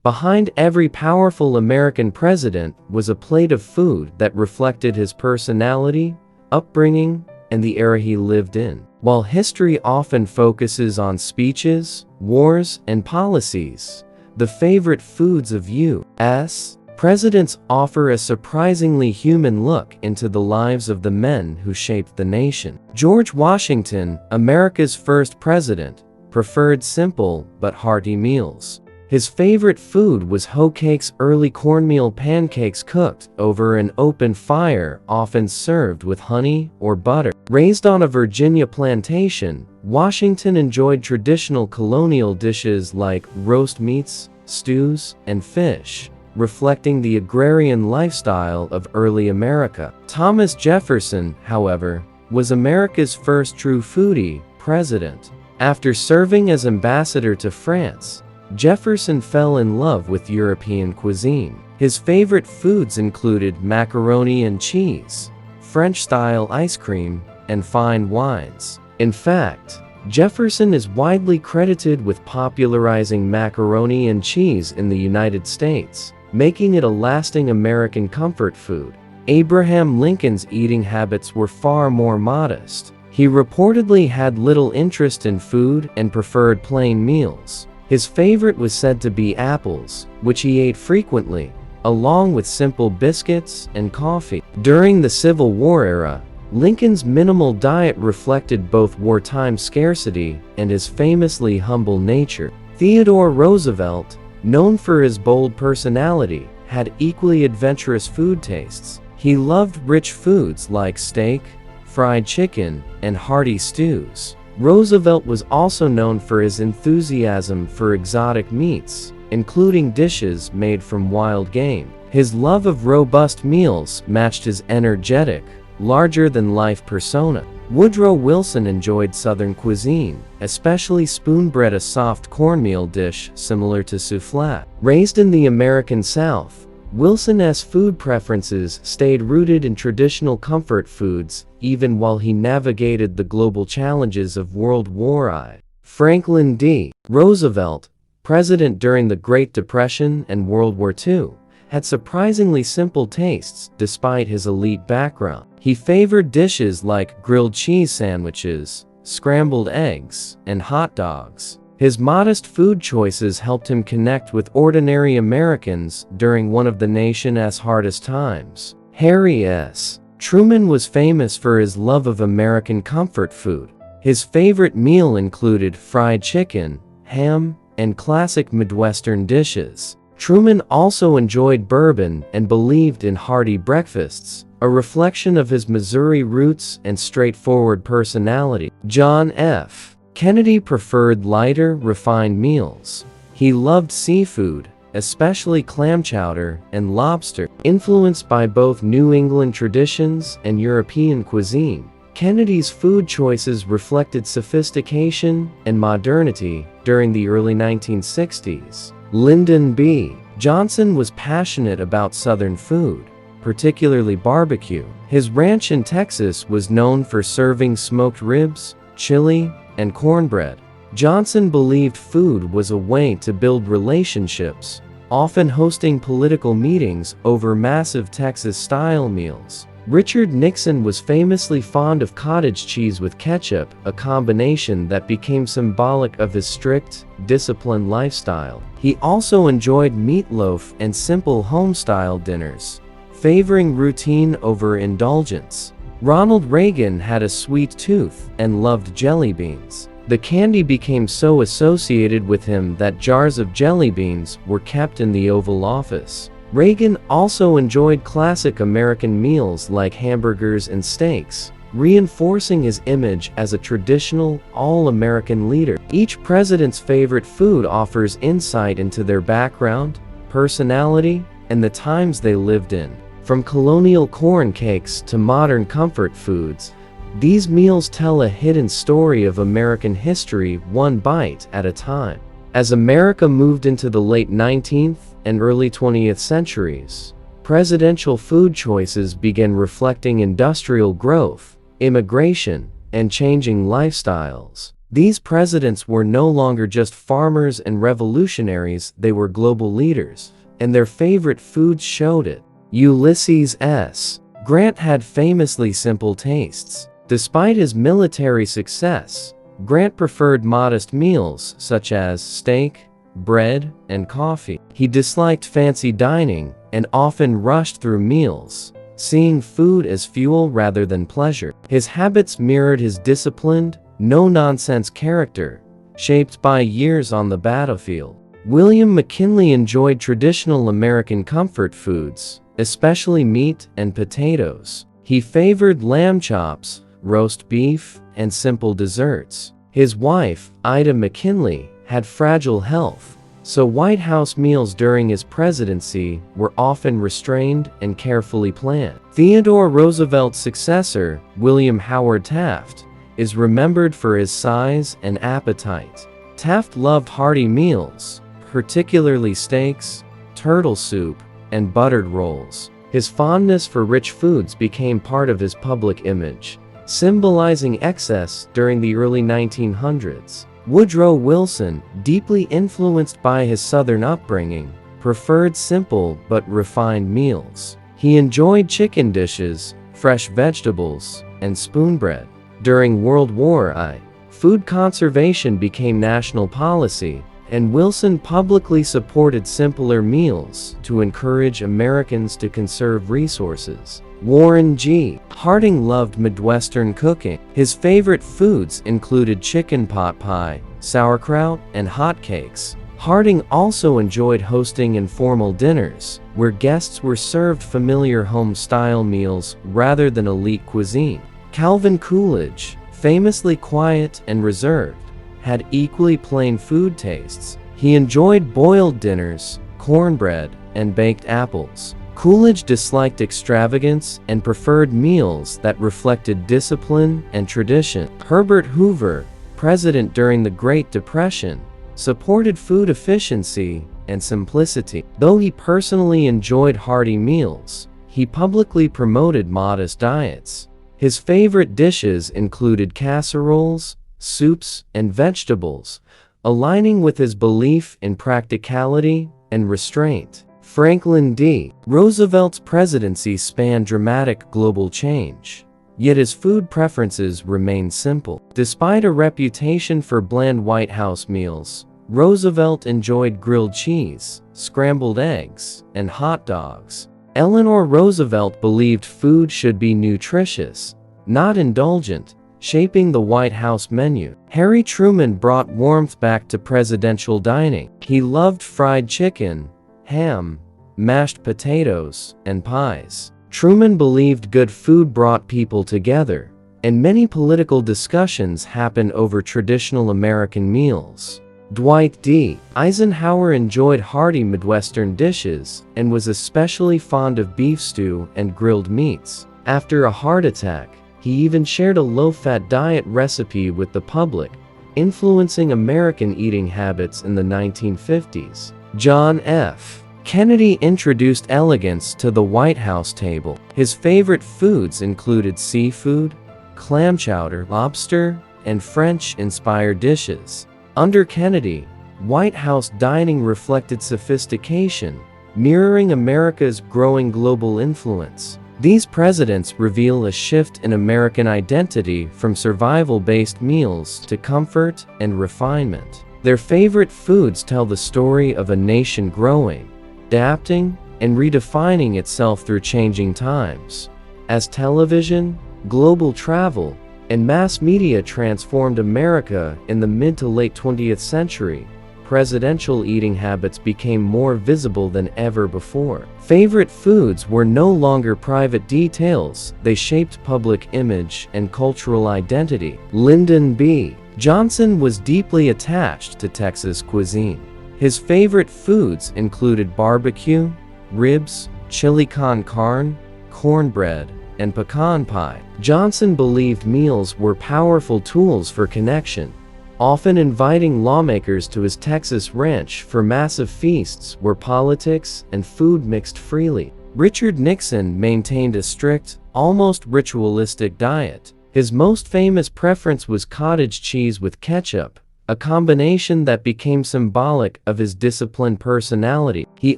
Behind every powerful American president was a plate of food that reflected his personality, upbringing, and the era he lived in. While history often focuses on speeches, wars, and policies, the favorite foods of U.S. presidents offer a surprisingly human look into the lives of the men who shaped the nation. George Washington, America's first president, preferred simple but hearty meals. His favorite food was hoecakes, early cornmeal pancakes cooked over an open fire, often served with honey or butter. Raised on a Virginia plantation, Washington enjoyed traditional colonial dishes like roast meats, stews, and fish, reflecting the agrarian lifestyle of early America. Thomas Jefferson, however, was America's first true foodie president. After serving as ambassador to France, Jefferson fell in love with European cuisine. His favorite foods included macaroni and cheese, French-style ice cream, and fine wines. In fact, Jefferson is widely credited with popularizing macaroni and cheese in the United States, making it a lasting American comfort food. Abraham Lincoln's eating habits were far more modest. He reportedly had little interest in food and preferred plain meals. His favorite was said to be apples, which he ate frequently, along with simple biscuits and coffee. During the Civil War era, Lincoln's minimal diet reflected both wartime scarcity and his famously humble nature. Theodore Roosevelt, known for his bold personality, had equally adventurous food tastes. He loved rich foods like steak, fried chicken, and hearty stews. Roosevelt was also known for his enthusiasm for exotic meats, including dishes made from wild game. His love of robust meals matched his energetic, larger-than-life persona. Woodrow Wilson enjoyed Southern cuisine, especially spoon-bread, a soft cornmeal dish similar to soufflé. Raised in the American South, Wilson's food preferences stayed rooted in traditional comfort foods, even while he navigated the global challenges of World War I. Franklin D. Roosevelt, president during the Great Depression and World War II, had surprisingly simple tastes despite his elite background. He favored dishes like grilled cheese sandwiches, scrambled eggs, and hot dogs. His modest food choices helped him connect with ordinary Americans during one of the nation's hardest times. Harry S. Truman was famous for his love of American comfort food. His favorite meal included fried chicken, ham, and classic Midwestern dishes. Truman also enjoyed bourbon and believed in hearty breakfasts, a reflection of his Missouri roots and straightforward personality. John F. Kennedy preferred lighter, refined meals. He loved seafood, especially clam chowder and lobster. Influenced by both New England traditions and European cuisine, Kennedy's food choices reflected sophistication and modernity during the early 1960s. Lyndon B. Johnson was passionate about Southern food, particularly barbecue. His ranch in Texas was known for serving smoked ribs, chili, and cornbread. Johnson believed food was a way to build relationships, often hosting political meetings over massive Texas-style meals. Richard Nixon was famously fond of cottage cheese with ketchup, a combination that became symbolic of his strict, disciplined lifestyle. He also enjoyed meatloaf and simple home-style dinners, favoring routine over indulgence. Ronald Reagan had a sweet tooth and loved jelly beans. The candy became so associated with him that jars of jelly beans were kept in the Oval Office. Reagan also enjoyed classic American meals like hamburgers and steaks, reinforcing his image as a traditional, all-American leader. Each president's favorite food offers insight into their background, personality, and the times they lived in. From colonial corn cakes to modern comfort foods, these meals tell a hidden story of American history one bite at a time. As America moved into the late 19th and early 20th centuries, presidential food choices began reflecting industrial growth, immigration, and changing lifestyles. These presidents were no longer just farmers and revolutionaries, they were global leaders, and their favorite foods showed it. Ulysses S. Grant had famously simple tastes. Despite his military success, Grant preferred modest meals such as steak, bread, and coffee. He disliked fancy dining and often rushed through meals, seeing food as fuel rather than pleasure. His habits mirrored his disciplined, no-nonsense character, shaped by years on the battlefield. William McKinley enjoyed traditional American comfort foods, especially meat and potatoes. He favored lamb chops, roast beef, and simple desserts. His wife, Ida McKinley, had fragile health, so White House meals during his presidency were often restrained and carefully planned. Theodore Roosevelt's successor, William Howard Taft, is remembered for his size and appetite. Taft loved hearty meals, particularly steaks, turtle soup, and buttered rolls. His fondness for rich foods became part of his public image, symbolizing excess during the early 1900s. Woodrow Wilson, deeply influenced by his Southern upbringing, preferred simple but refined meals. He enjoyed chicken dishes, fresh vegetables, and spoon bread. During World War I, food conservation became national policy, and Wilson publicly supported simpler meals to encourage Americans to conserve resources. Warren G. Harding loved Midwestern cooking. His favorite foods included chicken pot pie, sauerkraut, and hotcakes. Harding also enjoyed hosting informal dinners, where guests were served familiar home-style meals rather than elite cuisine. Calvin Coolidge, famously quiet and reserved, had equally plain food tastes. He enjoyed boiled dinners, cornbread, and baked apples. Coolidge disliked extravagance and preferred meals that reflected discipline and tradition. Herbert Hoover, president during the Great Depression, supported food efficiency and simplicity. Though he personally enjoyed hearty meals, he publicly promoted modest diets. His favorite dishes included casseroles, soups, and vegetables, aligning with his belief in practicality and restraint. Franklin D. Roosevelt's presidency spanned dramatic global change, yet his food preferences remained simple. Despite a reputation for bland White House meals, Roosevelt enjoyed grilled cheese, scrambled eggs, and hot dogs. Eleanor Roosevelt believed food should be nutritious, not indulgent, shaping the White House menu. Harry Truman brought warmth back to presidential dining. He loved fried chicken, ham, mashed potatoes, and pies. Truman believed good food brought people together, and many political discussions happened over traditional American meals. Dwight D. Eisenhower enjoyed hearty Midwestern dishes and was especially fond of beef stew and grilled meats. After a heart attack, he even shared a low-fat diet recipe with the public, influencing American eating habits in the 1950s. John F. Kennedy introduced elegance to the White House table. His favorite foods included seafood, clam chowder, lobster, and French-inspired dishes. Under Kennedy, White House dining reflected sophistication, mirroring America's growing global influence. These presidents reveal a shift in American identity from survival-based meals to comfort and refinement. Their favorite foods tell the story of a nation growing, adapting, and redefining itself through changing times. As television, global travel, and mass media transformed America in the mid to late 20th century, presidential eating habits became more visible than ever before. Favorite foods were no longer private details, they shaped public image and cultural identity. Lyndon B. Johnson was deeply attached to Texas cuisine. His favorite foods included barbecue, ribs, chili con carne, cornbread, and pecan pie. Johnson believed meals were powerful tools for connection, often inviting lawmakers to his Texas ranch for massive feasts where politics and food mixed freely. Richard Nixon maintained a strict, almost ritualistic diet, His most famous preference was cottage cheese with ketchup, a combination that became symbolic of his disciplined personality. He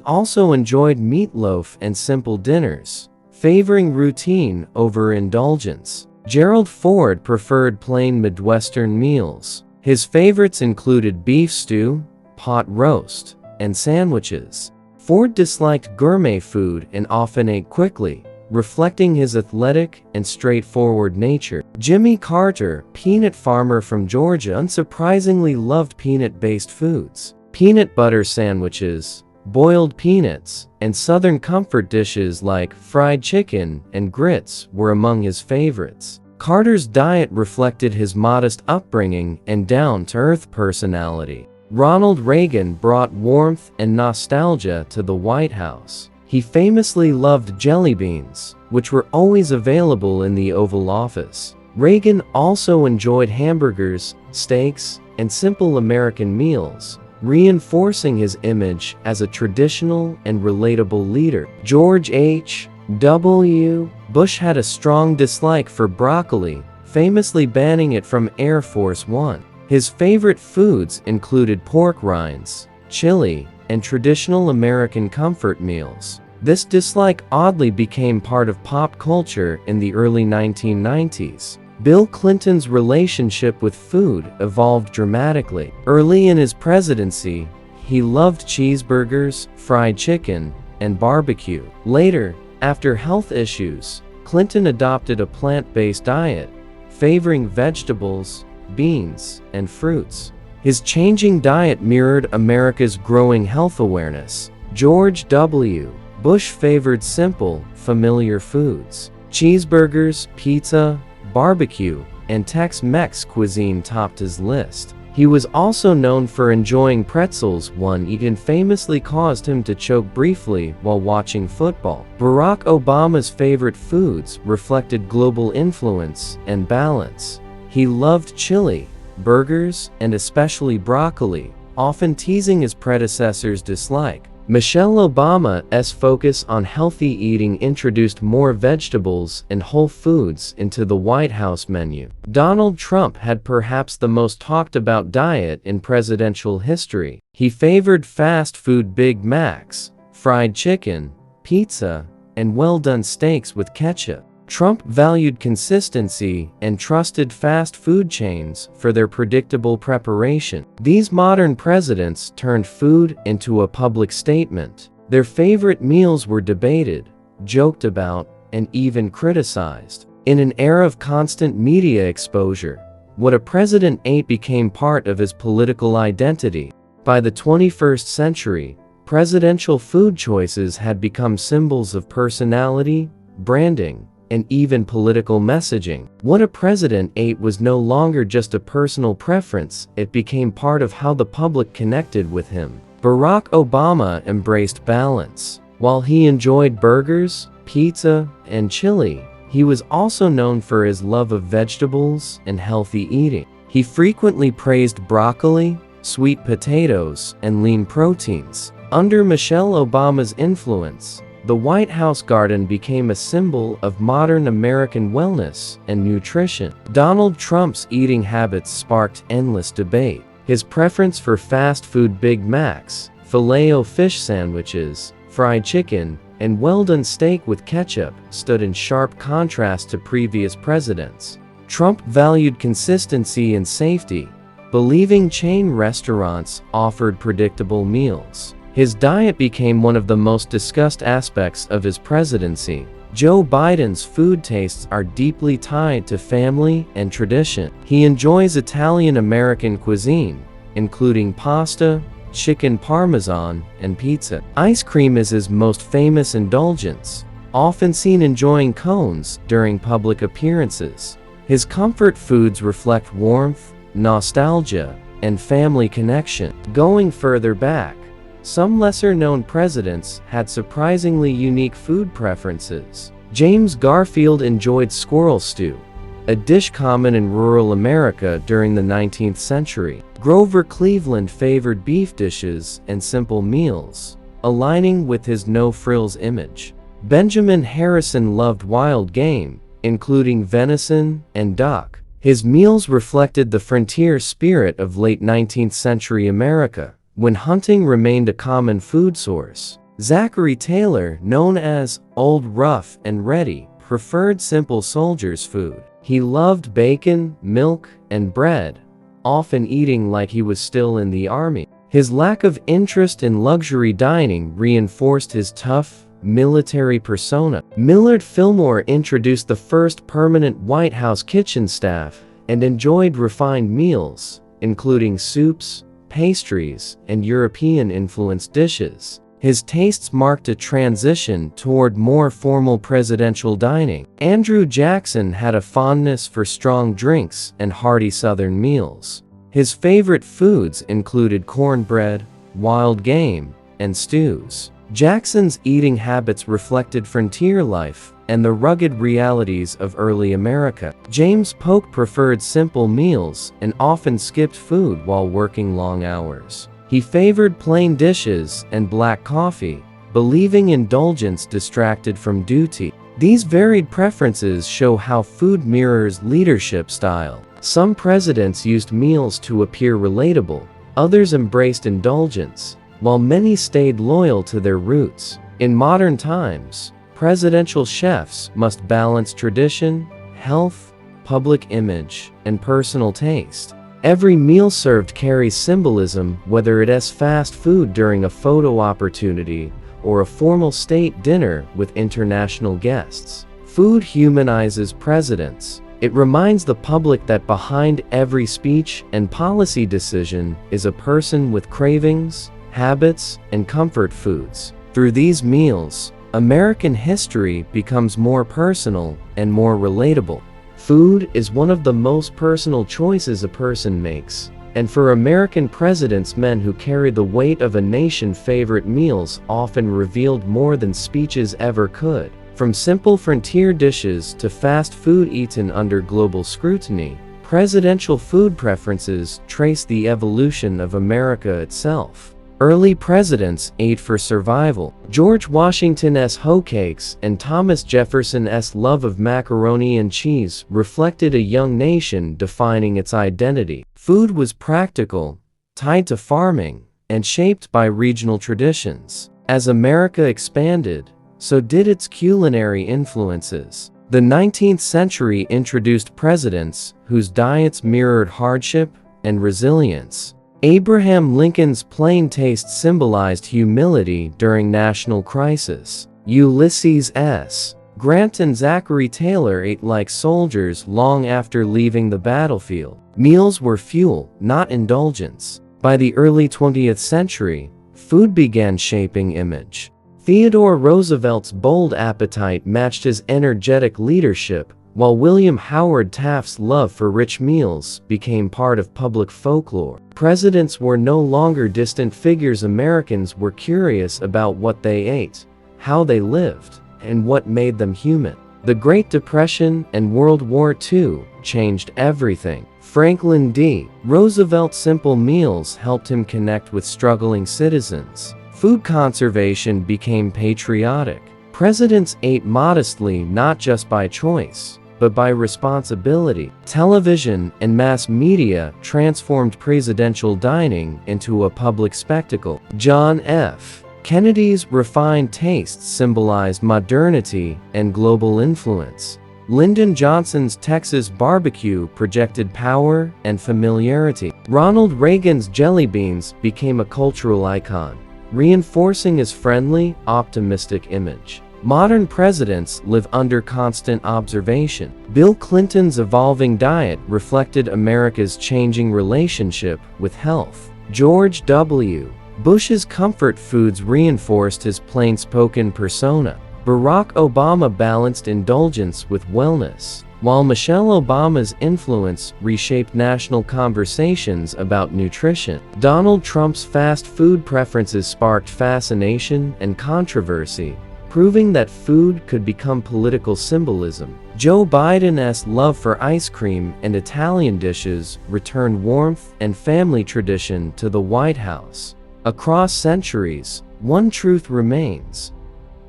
also enjoyed meatloaf and simple dinners, favoring routine over indulgence. Gerald Ford preferred plain Midwestern meals. His favorites included beef stew, pot roast, and sandwiches. Ford disliked gourmet food and often ate quickly, reflecting his athletic and straightforward nature. Jimmy Carter, peanut farmer from Georgia, unsurprisingly loved peanut-based foods. Peanut butter sandwiches, boiled peanuts, and Southern comfort dishes like fried chicken and grits were among his favorites. Carter's diet reflected his modest upbringing and down-to-earth personality. Ronald Reagan brought warmth and nostalgia to the White House. He famously loved jelly beans, which were always available in the Oval Office. Reagan also enjoyed hamburgers, steaks, and simple American meals, reinforcing his image as a traditional and relatable leader. George H.W. Bush had a strong dislike for broccoli, famously banning it from Air Force One. His favorite foods included pork rinds, chili, and traditional American comfort meals. This dislike oddly became part of pop culture in the early 1990s. Bill Clinton's relationship with food evolved dramatically. Early in his presidency, he loved cheeseburgers, fried chicken, and barbecue. Later, after health issues, Clinton adopted a plant-based diet, favoring vegetables, beans, and fruits. His changing diet mirrored America's growing health awareness. George W. Bush favored simple, familiar foods. Cheeseburgers, pizza, barbecue, and Tex-Mex cuisine topped his list. He was also known for enjoying pretzels. One eaten famously caused him to choke briefly while watching football. Barack Obama's favorite foods reflected global influence and balance. He loved chili, burgers, and especially broccoli, often teasing his predecessor's dislike. Michelle Obama's focus on healthy eating introduced more vegetables and whole foods into the White House menu. Donald Trump had perhaps the most talked about diet in presidential history. He favored fast food Big Macs, fried chicken, pizza, and well-done steaks with ketchup. Trump valued consistency and trusted fast food chains for their predictable preparation. These modern presidents turned food into a public statement. Their favorite meals were debated, joked about, and even criticized. In an era of constant media exposure, what a president ate became part of his political identity. By the 21st century, presidential food choices had become symbols of personality, branding, and even political messaging. What a president ate was no longer just a personal preference, it became part of how the public connected with him. Barack Obama embraced balance. While he enjoyed burgers, pizza, and chili, he was also known for his love of vegetables and healthy eating. He frequently praised broccoli, sweet potatoes, and lean proteins. Under Michelle Obama's influence, the White House garden became a symbol of modern American wellness and nutrition. Donald Trump's eating habits sparked endless debate. His preference for fast food Big Macs, filet-o-fish sandwiches, fried chicken, and well-done steak with ketchup stood in sharp contrast to previous presidents. Trump valued consistency and safety, believing chain restaurants offered predictable meals. His diet became one of the most discussed aspects of his presidency. Joe Biden's food tastes are deeply tied to family and tradition. He enjoys Italian-American cuisine, including pasta, chicken parmesan, and pizza. Ice cream is his most famous indulgence, often seen enjoying cones during public appearances. His comfort foods reflect warmth, nostalgia, and family connection. Going further back, some lesser-known presidents had surprisingly unique food preferences. James Garfield enjoyed squirrel stew, a dish common in rural America during the 19th century. Grover Cleveland favored beef dishes and simple meals, aligning with his no-frills image. Benjamin Harrison loved wild game, including venison and duck. His meals reflected the frontier spirit of late 19th century America, when hunting remained a common food source. Zachary Taylor, known as Old Rough and Ready, preferred simple soldier's food. He loved bacon, milk, and bread, often eating like he was still in the army. His lack of interest in luxury dining reinforced his tough, military persona. Millard Fillmore introduced the first permanent White House kitchen staff and enjoyed refined meals, including soups, pastries, and European-influenced dishes. His tastes marked a transition toward more formal presidential dining. Andrew Jackson had a fondness for strong drinks and hearty Southern meals. His favorite foods included cornbread, wild game, and stews. Jackson's eating habits reflected frontier life and the rugged realities of early America. James Polk preferred simple meals and often skipped food while working long hours. He favored plain dishes and black coffee, believing indulgence distracted from duty. These varied preferences show how food mirrors leadership style. Some presidents used meals to appear relatable, others embraced indulgence, while many stayed loyal to their roots. In modern times, presidential chefs must balance tradition, health, public image, and personal taste. Every meal served carries symbolism, whether it is fast food during a photo opportunity or a formal state dinner with international guests. Food humanizes presidents. It reminds the public that behind every speech and policy decision is a person with cravings, habits, and comfort foods. Through these meals, American history becomes more personal and more relatable. Food is one of the most personal choices a person makes, and for American presidents, men who carry the weight of a nation, favorite meals often revealed more than speeches ever could. From simple frontier dishes to fast food eaten under global scrutiny, presidential food preferences trace the evolution of America itself. Early presidents ate for survival. George Washington's hoecakes and Thomas Jefferson's love of macaroni and cheese reflected a young nation defining its identity. Food was practical, tied to farming, and shaped by regional traditions. As America expanded, so did its culinary influences. The 19th century introduced presidents whose diets mirrored hardship and resilience. Abraham Lincoln's plain taste symbolized humility during national crisis. Ulysses S. Grant and Zachary Taylor ate like soldiers long after leaving the battlefield. Meals were fuel, not indulgence. By the early 20th century, food began shaping image. Theodore Roosevelt's bold appetite matched his energetic leadership, while William Howard Taft's love for rich meals became part of public folklore. Presidents were no longer distant figures. Americans were curious about what they ate, how they lived, and what made them human. The Great Depression and World War II changed everything. Franklin D. Roosevelt's simple meals helped him connect with struggling citizens. Food conservation became patriotic. Presidents ate modestly not just by choice, but by responsibility. Television and mass media transformed presidential dining into a public spectacle. John F. Kennedy's refined tastes symbolized modernity and global influence. Lyndon Johnson's Texas barbecue projected power and familiarity. Ronald Reagan's jelly beans became a cultural icon, reinforcing his friendly, optimistic image. Modern presidents live under constant observation. Bill Clinton's evolving diet reflected America's changing relationship with health. George W. Bush's comfort foods reinforced his plain-spoken persona. Barack Obama balanced indulgence with wellness, while Michelle Obama's influence reshaped national conversations about nutrition. Donald Trump's fast food preferences sparked fascination and controversy, proving that food could become political symbolism. Joe Biden's love for ice cream and Italian dishes returned warmth and family tradition to the White House. Across centuries, one truth remains: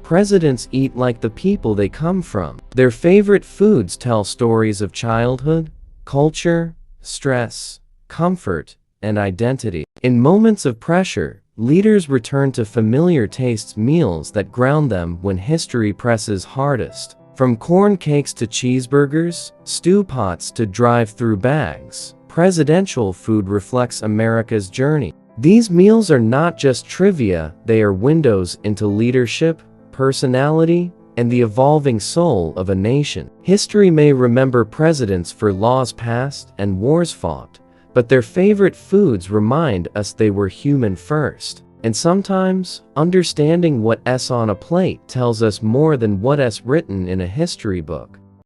Presidents eat like the people they come from. Their favorite foods tell stories of childhood, culture, stress, comfort, and identity. In moments of pressure, leaders return to familiar tastes, meals that ground them when history presses hardest. From corn cakes to cheeseburgers, stew pots to drive-through bags, presidential food reflects America's journey. These meals are not just trivia, they are windows into leadership, personality, and the evolving soul of a nation. History may remember presidents for laws passed and wars fought, but their favorite foods remind us they were human first. And sometimes, understanding what's on a plate tells us more than what's written in a history book.